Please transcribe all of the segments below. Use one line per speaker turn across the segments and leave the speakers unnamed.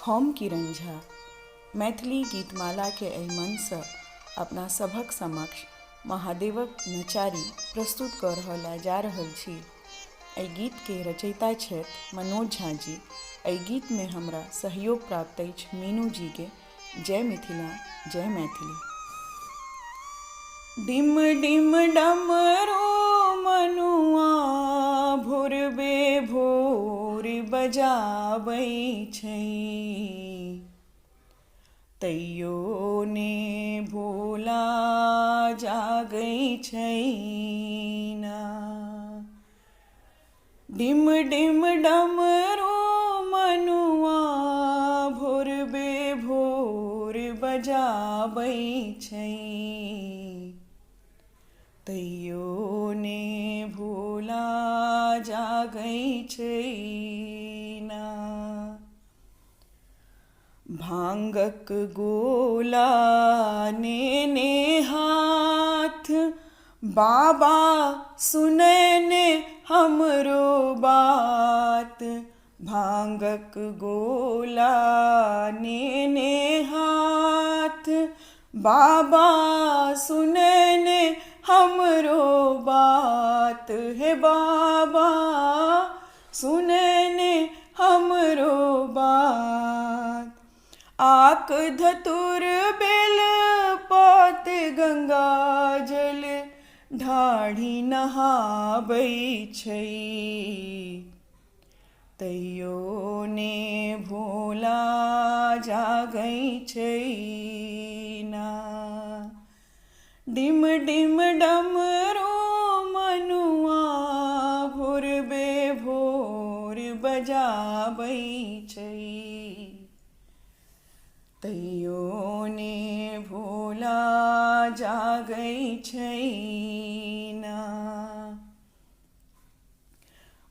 हम किरण झा मैथिली गीतमाला के एहि मंच सँ अपना सभक समक्ष महादेवक नचारी प्रस्तुत कऽ रहल जा रहल छी। एहि गीत के रचयिता छथि मनोज झा जी। एहि गीत में हमरा सहयोग प्राप्त अछि मीनू जी के। जय मिथिला, जय मैथिली। डिम डिम डमरू मनुआ भोरबे भोर बजाबै छै, तैयो ने भोला जागै छै ना। डिम डिम डमरू मनुआ भोरबे भोर बजाबै छै, तैयो ने भोला जागै छै ना। भांगक गोला नेने हाथ, बाबा सुनैने हमरो बात। भांगक गोला नेने हाथ, बाबा सुनैने हमरो बात। हे बाबा सुनैने हमरो बात। आक धतुर बेल पात गंगा जल ढाढ़ी नहाबै छै, तैयो ने भोला जागै छै ना। डिम डिम डमरू मनुआ भोरबे भोर बजाबै छै, तैयो ने भोला जागै छै ना।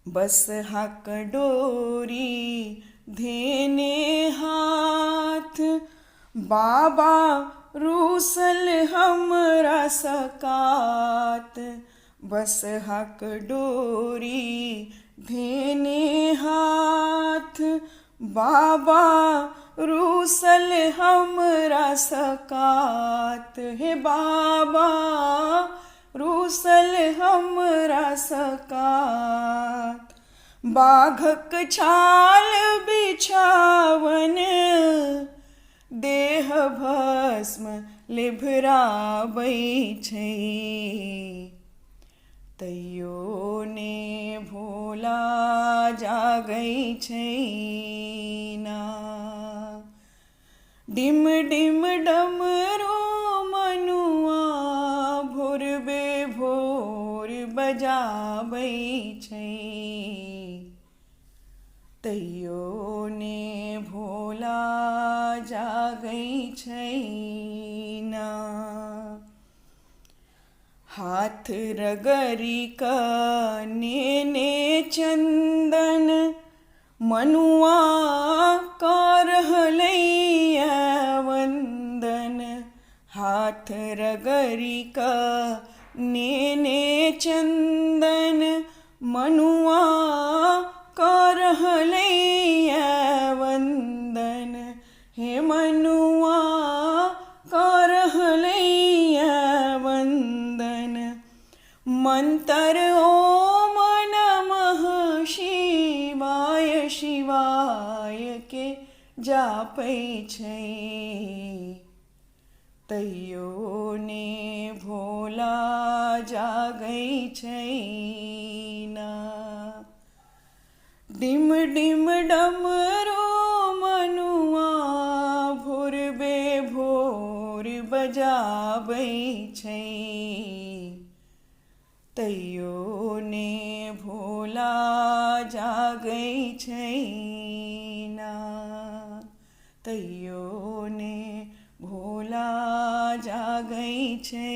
बसहाक डोरी धेने हाथ, बाबा रूसल हमरा सकात। बसहाक डोरी धेने हाथ, बाबा रूसल हमरा सकात। हे बाबा रूसल हमरा सकात। बाघक छाल बिछावन, देह भस्म लिभराबै छै, तैयो ने भोला जागै छै ना। डिम डिम डमरू मनुआ भोरबे भोर बजाबै छै, तैयो ने भोला जागै छै ना। हाथ रगरी कऽ नेने चंदन, मनुआ कऽ रहलैया वंदन। हाथ रगरी कऽ नेने चंदन, मनुआ कऽ रहलैया वंदन। हे मनुआ कऽ रहलैया वंदन। मंतर ओम नमः शिवाय शिवाय के जापै छै, तैयो ने भोला जागै छै ना। डिम डिम डमरू मनुआ भोरबे भोर बजाबै छै, तैयो ने भोला जागै छै ना। तैयो ने भोला जागै छै।